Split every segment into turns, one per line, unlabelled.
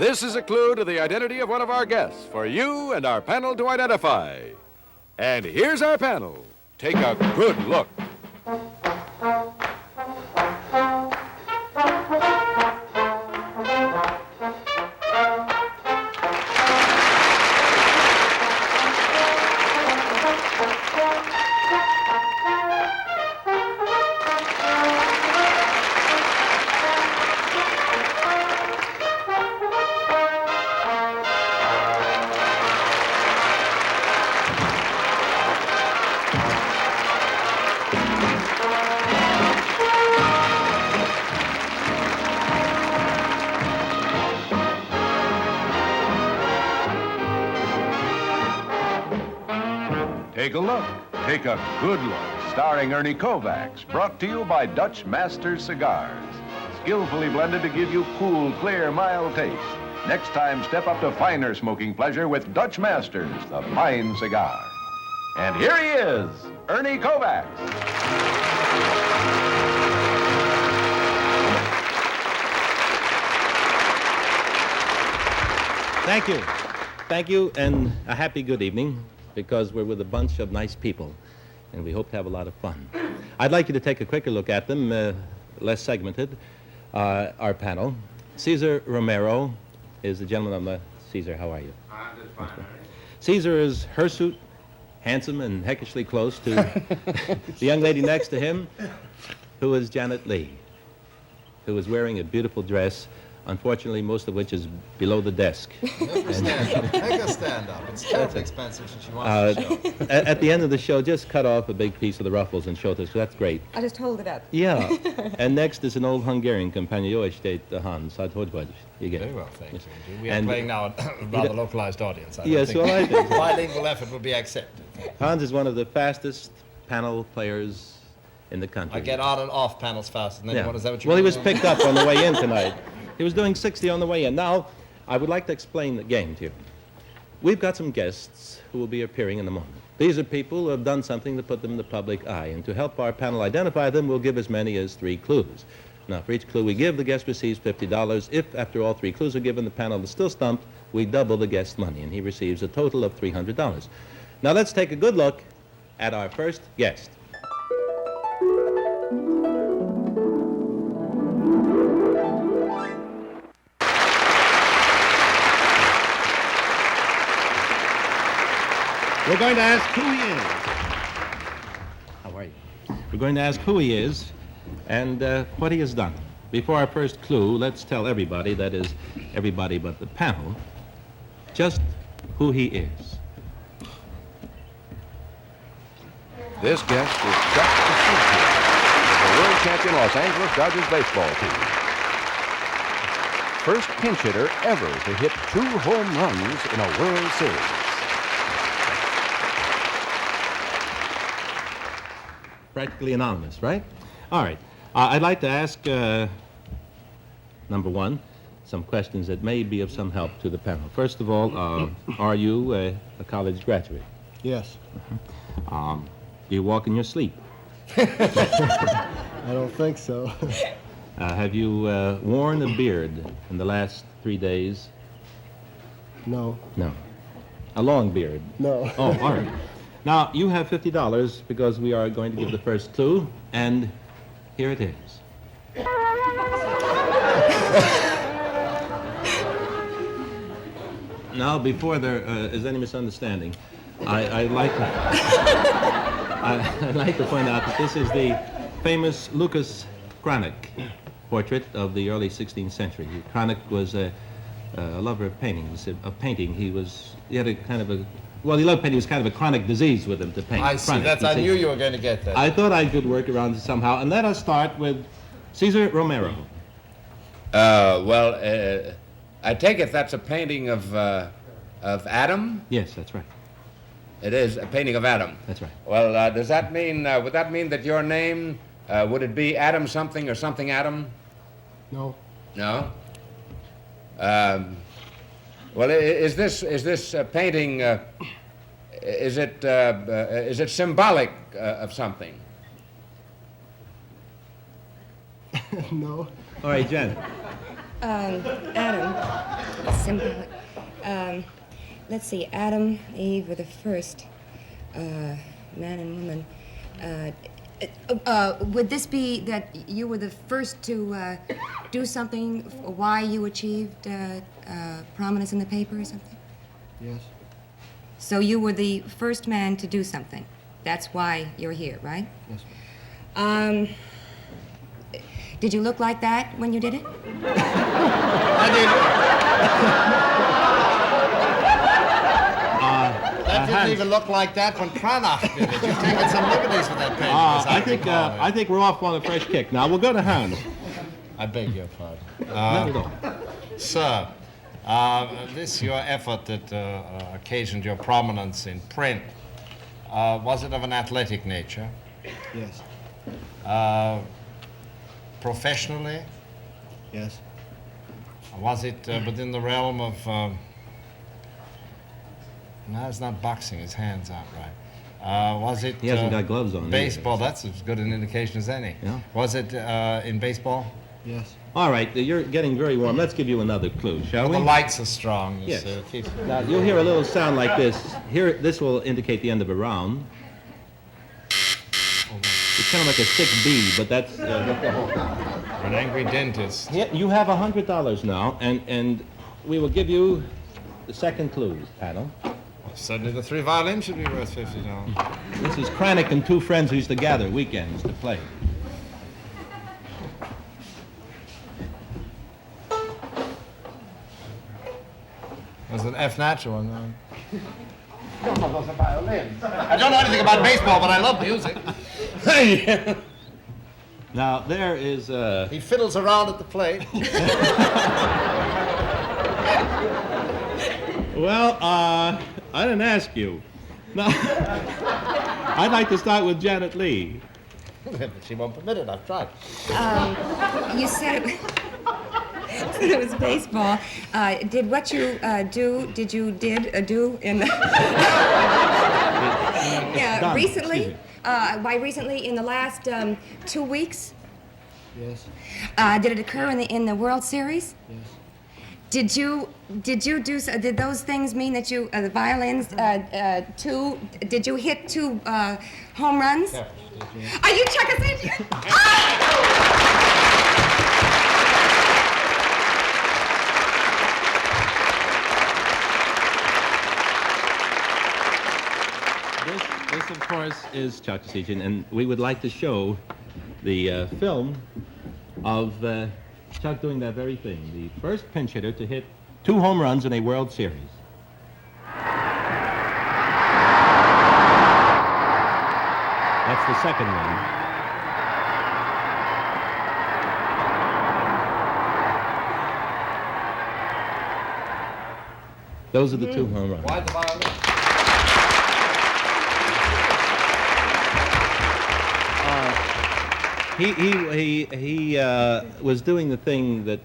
This is a clue to the identity of one of our guests for you and our panel to identify. And here's our panel. Take a good look. Take a look. Take a good look. Starring Ernie Kovacs. Brought to you by Dutch Masters Cigars. Skillfully blended to give you cool, clear, mild taste. Next time, step up to finer smoking pleasure with Dutch Masters, the fine cigar. And here he is, Ernie Kovacs.
Thank you. Thank you, and a happy good evening, because we're with a bunch of nice people, and we hope to have a lot of fun. I'd like you to take a quicker look at them, less segmented. Our panel. Cesar Romero is the gentleman on the... Cesar, how are you?
I'm just fine.
Cesar is hirsute, handsome, and heckishly close to the young lady next to him, who is Janet Lee, who is wearing a beautiful dress, unfortunately, most of which is below the desk.
Make her stand up. It's terribly expensive since she wants to show.
At the end of the show, just cut off a big piece of the ruffles and show it to us. That's great.
I just hold it up.
Yeah. And next is an old Hungarian companion. You state Hans. You get
Very
it.
well, thank you. We are
And-
playing now a rather localized audience. I don't
Yes,
think
well, I think.
bilingual effort will be accepted.
Hans is one of the fastest panel players in the country.
I get on and off panels faster than anyone. Is that what you
Well, he
mean?
was picked up on the way in tonight. He was doing 60 on the way in. Now, I would like to explain the game to you. We've got some guests who will be appearing in a moment. These are people who have done something to put them in the public eye, and to help our panel identify them, we'll give as many as 3 clues. Now, for each clue we give, the guest receives $50. If, after all 3 clues are given, the panel is still stumped, we double the guest's money, and he receives a total of $300. Now, let's take a good look at our first guest. We're going to ask who he is. How are you? We're going to ask who he is and what he has done. Before our first clue, let's tell everybody, that is, everybody but the panel, just who he is.
This guest is Chuck the world champion Los Angeles Dodgers baseball team. First pinch hitter ever to hit 2 home runs in a World Series.
Practically anonymous, right? All right. I'd like to ask, number 1, some questions that may be of some help to the panel. First of all, are you a college graduate?
Yes.
Do you walk in your sleep?
I don't think so.
Have you worn a beard in the last 3 days?
No.
No. A long beard?
No.
Oh, all right. Now, you have $50 because we are going to give the first clue, and here it is. Now, before there is any misunderstanding, I'd like to point out that this is the famous Lucas Cranach portrait of the early 16th century. Cranach was a lover of painting. He had a kind of a... Well, he loved painting. It was kind of a chronic disease with him to paint.
I see.
Chronic,
I knew you were going to get that.
I thought I could work around it somehow. And let us start with Cesar Romero.
I take it that's a painting of Adam?
Yes, that's right.
It is a painting of Adam.
That's right.
Well, does that mean, would that mean that your name, would it be Adam something or something Adam?
No.
No? Well, is this painting, is it symbolic of something?
No.
All right, Janet.
Adam, Symbolic. Let's see. Adam, Eve were the first man and woman. Would this be that you were the first to do something? Why you achieved prominence in the paper or something?
Yes.
So you were the first man to do something. That's why you're here, right?
Yes, ma'am.
Did you look like that when you did it?
I did. That didn't even look like that when Cranach did it. You've taken some liberties with that painting. as recall it.
I think we're off on a fresh kick now. We'll go to Hans.
I beg your pardon.
Not at all.
Sir, this your effort that occasioned your prominence in print, was it of an athletic nature?
Yes.
Professionally?
Yes.
Was it within the realm of... no, it's not boxing. His hands aren't right. Was it...
He hasn't got gloves on.
Baseball. That's as good an indication as any.
Yeah.
Was it in baseball?
Yes.
All right, you're getting very warm. Let's give you another clue, shall we?
The lights are strong, you
Yes.
see. It keeps-
Now, you'll hear a little sound like this. Here, this will indicate the end of a round. It's kind of like a sick bee, but that's the whole...
An angry dentist.
Yeah, you have $100 now, and we will give you the second clue, panel.
Suddenly the 3 violins should be worth $50.
This is Cranach and 2 friends who used to gather weekends to play.
There's an F natural one. I don't know anything about baseball, but I love music.
Now, there is...
He fiddles around at the plate.
Well, I didn't ask you. Now, I'd like to start with Janet Lee.
She won't permit it. I've tried.
You said it was baseball. Did what you do in the... yeah,
Done.
recently?
Excuse me.
By recently, in the last 2 weeks?
Yes.
Did it occur in the World Series?
Yes.
Did those things mean that you, the violins, did you hit 2 home runs?
Yeah.
Are you Czechoslovakian?
This, of course, is Essegian, and we would like to show the film of Chuck doing that very thing. The first pinch hitter to hit 2 home runs in a World Series. That's the second one. Those are the 2 home runs.
Why the violin?
He was doing the thing that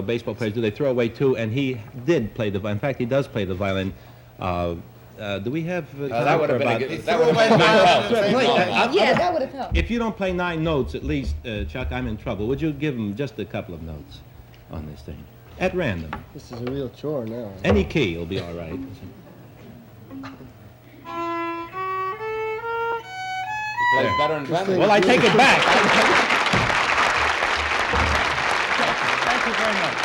baseball players do. They throw away 2, and he did play the. In fact, he does play the violin. Do we have?
That would have been a
about-
good... That would have been
Yeah, that would have helped.
If you don't play 9 notes at least, Chuck, I'm in trouble. Would you give him just a couple of notes on this thing, at random?
This is a real chore now.
Any key will be all right.
plays better in Glenn.
Well, I take it back.
Thank you very much.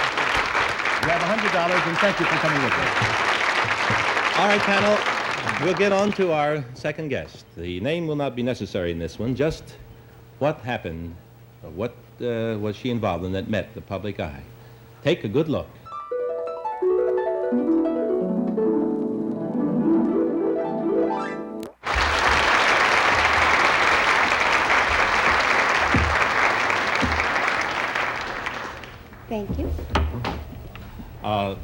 You have $100, and thank you for coming with us.
All right, panel, we'll get on to our second guest. The name will not be necessary in this one, just what happened, or what was she involved in that met the public eye. Take a good look.
Thank you.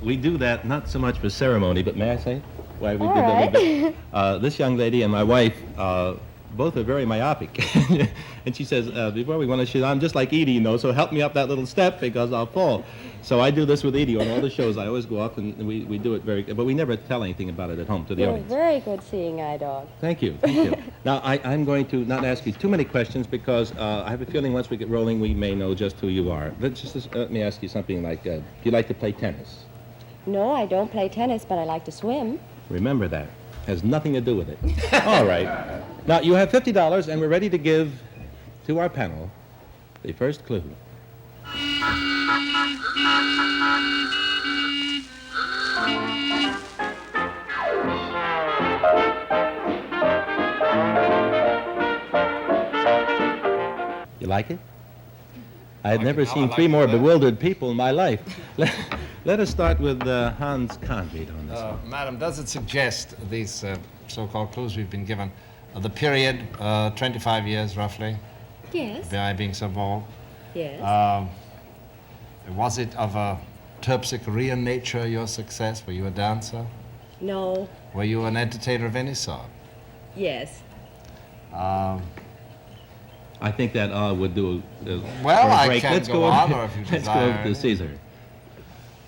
We do that not so much for ceremony, but may I say why we
All
did
right.
that? This young lady and my wife both are very myopic. And she says, before we went on, she says, I'm just like Edie, you know, so help me up that little step because I'll fall. So I do this with Edie on all the shows. I always go up and we do it very, but we never tell anything about it at home to the
You're a
audience.
very good seeing eye dog.
Thank you, thank you. Now, I'm going to not ask you too many questions because I have a feeling once we get rolling, we may know just who you are. Let me ask you something like, do you like to play tennis?
No, I don't play tennis, but I like to swim.
Remember that. Has nothing to do with it. All right. Now, you have $50, and we're ready to give to our panel the first clue. You like it? I had never seen three more bewildered people in my life. Let us start with Hans Conried on this one.
Madam, does it suggest these so-called clues we've been given, the period, 25 years roughly,
Yes.
by being so bold?
Yes.
Was it of a terpsichorean nature, your success? Were you a dancer?
No.
Were you an entertainer of any sort?
Yes.
I think that would do
Well,
for a
I
break.
can
Let's
go on, or if you
let's go
desire.
to Caesar.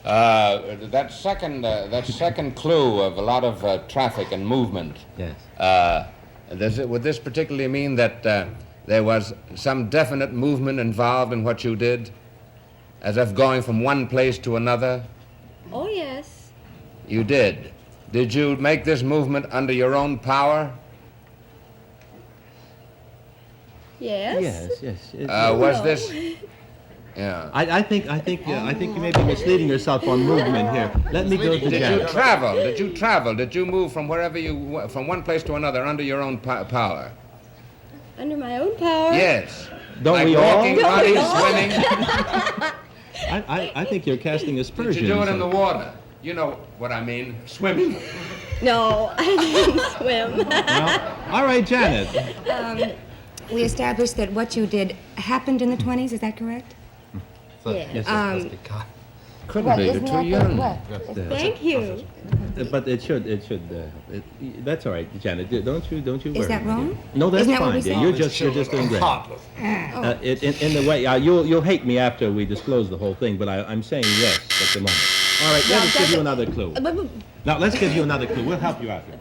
That second clue of a lot of traffic and movement.
Yes.
Would this particularly mean that there was some definite movement involved in what you did, as if going from one place to another?
Oh, yes.
You did. Did you make this movement under your own power?
Yes.
Yes.
Was this? Yeah.
I think you may be misleading yourself on movement here. Let me go to
Did you
Janet.
travel? Did you travel? Did you move from wherever from one place to another under your own power?
Under my own power?
Yes.
Don't
like
we all?
walking, running, swimming.
I think you're casting
Did
aspersions.
you do it in the water? You know what I mean. Swimming.
No, I didn't swim.
Well, all right, Janet.
We established that what you did happened in the 20s, is that correct?
Yes.
Couldn't be. You're too young.
Thank you.
But it should. That's all right, Janet. Don't you worry.
Is that wrong?
No, that's
Isn't that what
fine.
we
dear.
said?
You're just doing great. In the way you'll hate me after we disclose the whole thing, but I'm saying yes at the moment. All right, let us give you another clue. Now let's give you another clue. We'll help you out here.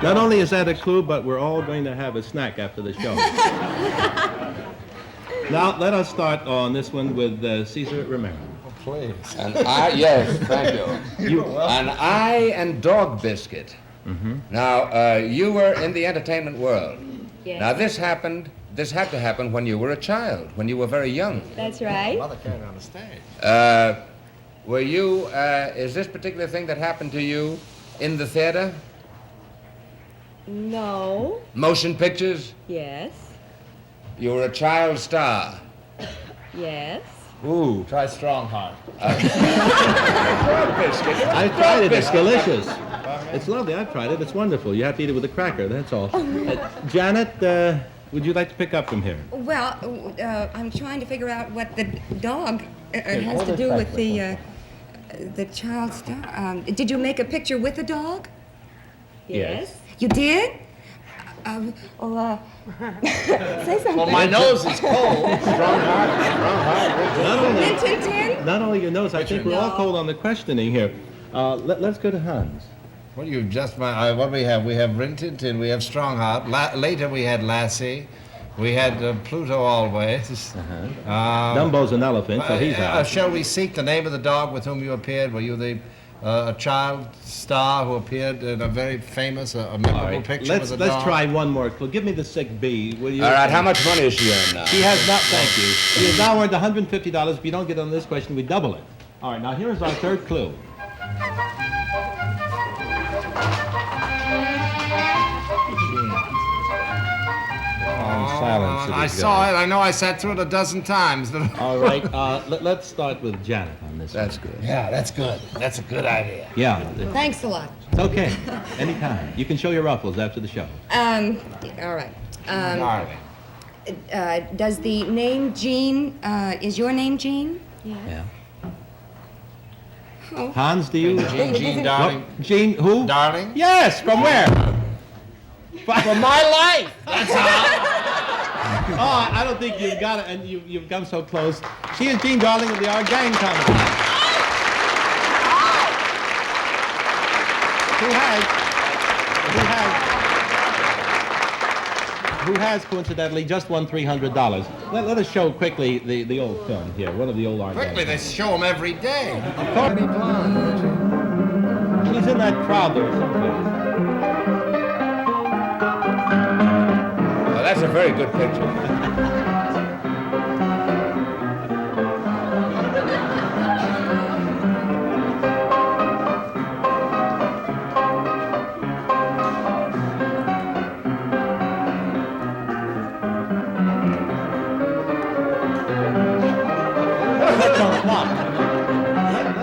Not only is that a clue, but we're all going to have a snack after the show. Now, let us start on this one with Caesar Romero.
Oh, please.
And yes, thank you. An eye and dog biscuit.
Mm-hmm.
Now, you were in the entertainment world.
Yes.
Now, this had to happen when you were a child, when you were very young.
That's right.
Mother carried on the stage.
Were you, is this particular thing that happened to you in the theater?
No.
Motion pictures?
Yes.
You were a child star.
Yes.
Ooh.
Try Strong Heart.
Dog biscuit.
I tried it. It's delicious. It's lovely. I've tried it. It's wonderful. You have to eat it with a cracker. That's all. Janet, would you like to pick up from here?
Well, I'm trying to figure out what the dog has to do with the child star. Did you make a picture with the dog?
Yes.
You did? Say something.
Well, my nose is cold.
Tin, tin, tin?
Not only your nose, I think we're all
No.
cold on the questioning here. Let's go to Hans.
Well, you just what do we have? We have Rin Tin Tin, we have Strong Heart. Later we had Lassie. We had Pluto always.
Dumbo's an elephant, so he's out.
Shall we seek the name of the dog with whom you appeared? Were you a child star who appeared in a very famous, a memorable
All right,
picture with a dog?
let's try one more clue. Give me the sick bee, will you?
All right, how much money is she earned now?
She has not, thank you. She has now earned $150. If you don't get on this question, we double it. All right, now here's our third clue. Silence.
I saw it. I know I sat through it a dozen times.
All right, let's start with Janet on this.
That's good.
Yeah, that's good. That's a good idea.
Yeah,
Thanks a lot.
it's okay. Anytime. You can show your ruffles after the show.
All right.
Darling.
Does the name Jean, is your name Jean?
Yeah.
Oh.
Hans, do you?
Jean, darling.
What? Jean, who?
Darling?
Yes, from where?
For my life! That's how.
Oh, I don't think you've got it, and you've come so close. She is Jean Darling of the Our Gang comedy. Who has coincidentally just won $300. Let us show quickly the old film here, one of the old Our Gang.
Quickly, they show them every day.
She's in that crowd there someplace.
Well, that's a very good picture.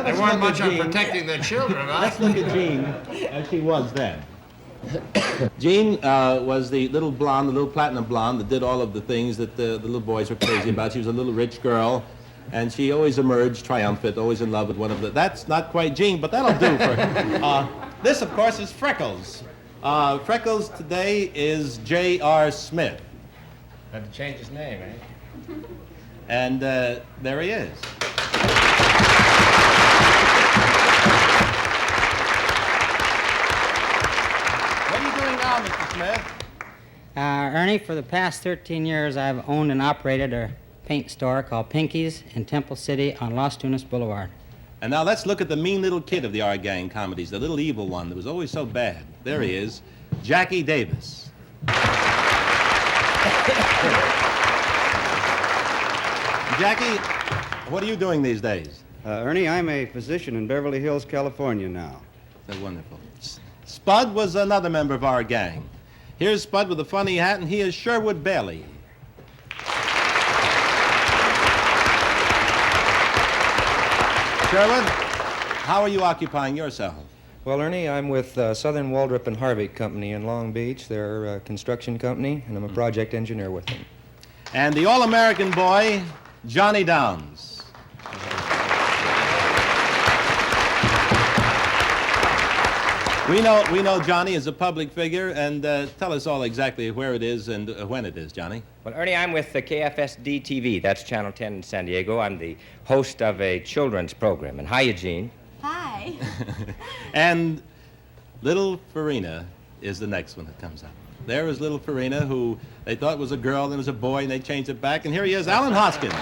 They weren't much on protecting their children, huh?
Let's look at Jean as she was then. Jean was the little blonde, the little platinum blonde that did all of the things that the little boys were crazy about. She was a little rich girl, and she always emerged triumphant, always in love with one of the... That's not quite Jean, but that'll do for her. This, of course, is Freckles. Freckles today is J.R. Smith.
Had to change his name, eh?
And there he is. What are you doing now, Mr. Smith?
Ernie, for the past 13 years, I've owned and operated a paint store called Pinky's in Temple City on Los Tunas Boulevard.
And now let's look at the mean little kid of the Our Gang comedies, the little evil one that was always so bad. There he is, Jackie Davis. Jackie, what are you doing these days?
Ernie, I'm a physician in Beverly Hills, California now.
That's wonderful. Spud was another member of our gang. Here's Spud with a funny hat, and he is Sherwood Bailey. Sherwood, how are you occupying yourself?
Well, Ernie, I'm with Southern Waldrop and Harvick Company in Long Beach. They're a construction company, and I'm a project engineer with them.
And the all-American boy, Johnny Downs. We know Johnny is a public figure, and tell us all exactly where it is and when it is, Johnny.
Well, Ernie, I'm with the KFSD TV. That's Channel 10 in San Diego. I'm the host of a children's program. And hi, Eugene.
Hi.
And little Farina is the next one that comes up. There is little Farina, who they thought was a girl, then was a boy, and they changed it back. And here he is, Alan Hoskins.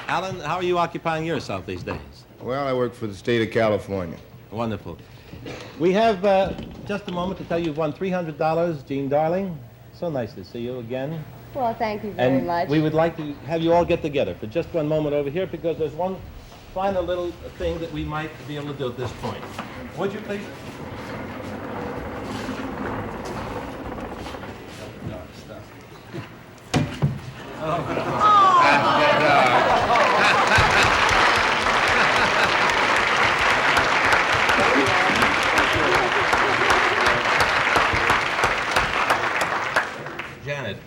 Alan, how are you occupying yourself these days?
Well, I work for the state of California.
Wonderful. We have just a moment to tell you you've won $300, Jean Darling. So nice to see you again.
Well, thank you very
And
much.
we would like to have you all get together for just one moment over here, because there's one final little thing that we might be able to do at this point. Would you please? Janet,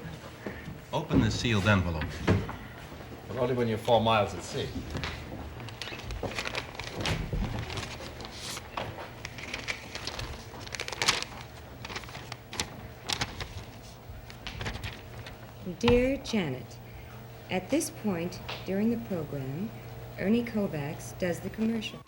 open the sealed envelope.
But only when you're 4 miles at sea.
Dear Janet, at this point during the program, Ernie Kovacs does the commercial.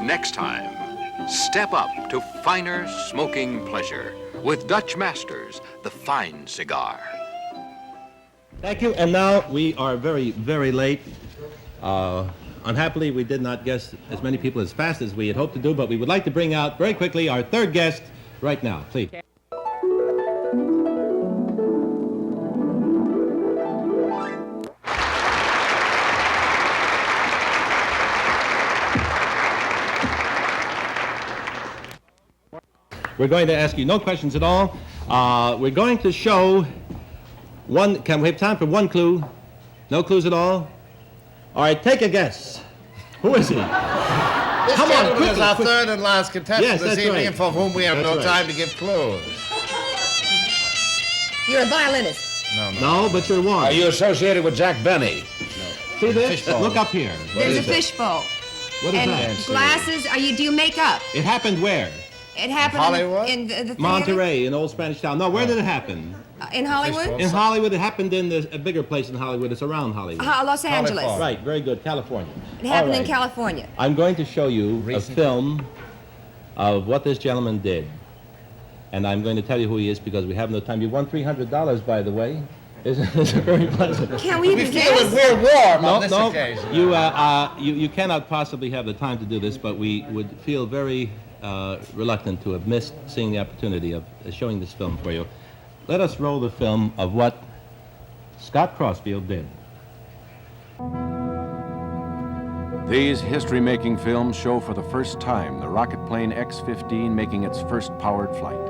Next time, step up to finer smoking pleasure with Dutch Masters, the fine cigar.
Thank you. And now we are very, very late. Unhappily, we did not guess as many people as fast as we had hoped to do, but we would like to bring out very quickly our third guest right now. Please. We're going to ask you no questions at all. We're going to show one. Can we have time for one clue? No clues at all? All right, take a guess. Who is he?
This
Come on,
gentleman is our
quickly.
third and last contestant
Yes,
this
that's
evening,
right.
and for whom we have
That's
no
right.
time to give clues.
You're a violinist.
No, but you're one.
Are you associated with Jack Benny?
See this?
Fishbowl.
Look up here.
There's a fishbowl.
What is
And
that?
glasses. Do you make up?
It happened where?
It happened
Hollywood?
in the theater?
Monterey, in Old Spanish Town. No, where did it happen?
In Hollywood?
In Hollywood. It happened in a bigger place in Hollywood. It's around Hollywood.
Los Angeles.
Right, very good. California.
It happened
All
in
right.
California.
I'm going to show you a film of what this gentleman did. And I'm going to tell you who he is because we have no time. You won $300, by the way. Isn't it very pleasant?
Can we
We
do
feel that
this?
we're warm on this
No,
occasion.
you cannot possibly have the time to do this, but we would feel very reluctant to have missed seeing the opportunity of showing this film for you. Let us roll the film of what Scott Crossfield did.
These history-making films show for the first time the rocket plane X-15 making its first powered flight.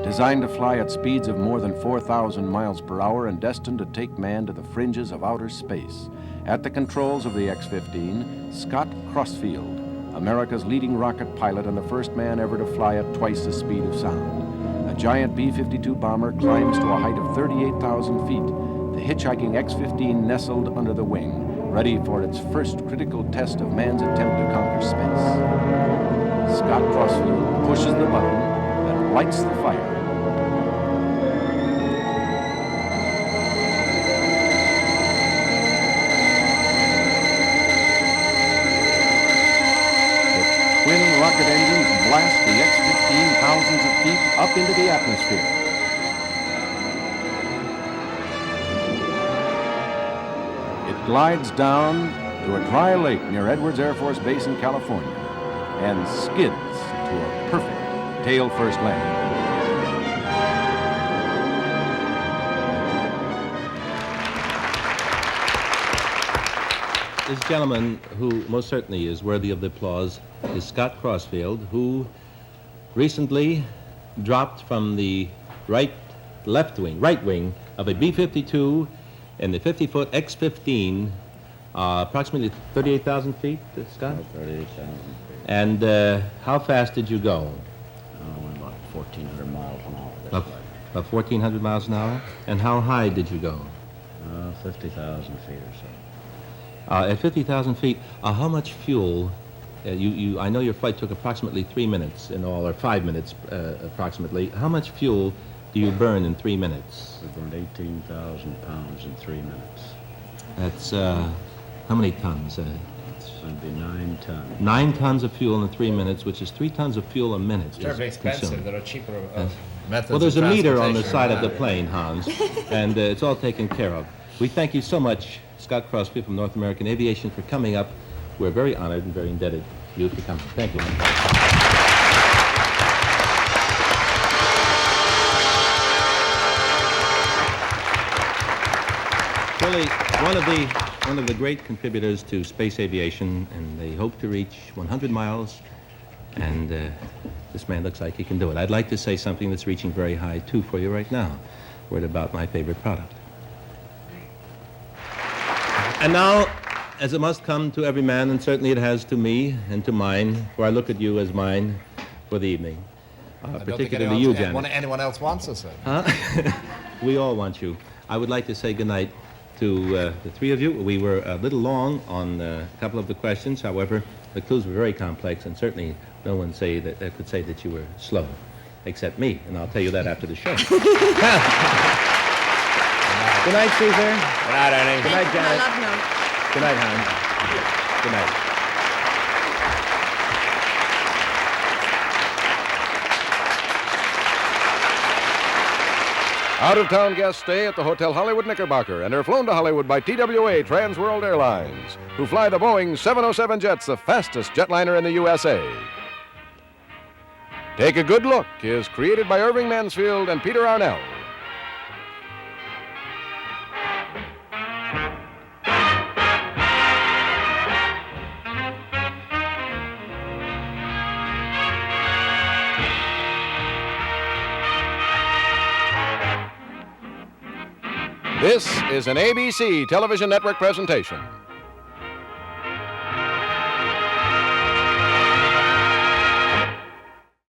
Designed to fly at speeds of more than 4,000 miles per hour and destined to take man to the fringes of outer space. At the controls of the X-15, Scott Crossfield, America's leading rocket pilot and the first man ever to fly at twice the speed of sound. A giant B-52 bomber climbs to a height of 38,000 feet. The hitchhiking X-15 nestled under the wing, ready for its first critical test of man's attempt to conquer space. Scott Crossfield pushes the button that lights the fire. The twin rocket engines blast the X-15 thousands of feet up into the atmosphere. It glides down to a dry lake near Edwards Air Force Base in California and skids to a perfect tail-first landing.
This gentleman, who most certainly is worthy of the applause, is Scott Crossfield, who recently dropped from the right wing of a B-52 in the 50-foot X-15, approximately 38,000 feet, Scott?
38,000 feet.
And how fast did you go?
About 1,400 miles an hour.
About 1,400 miles an hour? And how high did you go?
50,000 feet or so.
At 50,000 feet, how much fuel? I know your flight took approximately 3 minutes in all, or 5 minutes approximately. How much fuel do you burn in 3 minutes?
We burned 18,000 pounds in 3 minutes.
That's how many tons?
It's going to be 9 tons.
9 tons of fuel in 3 minutes, which is 3 tons of fuel a minute.
It's terribly
is
expensive.
consumed.
There are cheaper methods
Well, there's
of
a meter on the
transportation
side of the
than that.
plane, Hans, and it's all taken care of. We thank you so much, Scott Crossfield from North American Aviation, for coming up. We're very honored and very indebted to you for coming. Thank you. Really, one of the great contributors to space aviation, and they hope to reach 100 miles, and this man looks like he can do it. I'd like to say something that's reaching very high, too, for you right now. Word about my favorite product. And now, as it must come to every man, and certainly it has to me and to mine, for I look at you as mine for the evening, particularly you, Janet.
Anyone else wants us?
Huh? We all want you. I would like to say goodnight to the three of you. We were a little long on a couple of the questions. However, the clues were very complex, and certainly no one could say that you were slow, except me, and I'll tell you that after the show. Good night, Caesar.
Good night, Ernie.
Good night, Janet.
I love note.
Good night, Hans. Good night.
Out-of-town guests stay at the Hotel Hollywood Knickerbocker and are flown to Hollywood by TWA Trans World Airlines, who fly the Boeing 707 jets, the fastest jetliner in the USA. Take a Good Look is created by Irving Mansfield and Peter Arnell. This is an ABC television network presentation.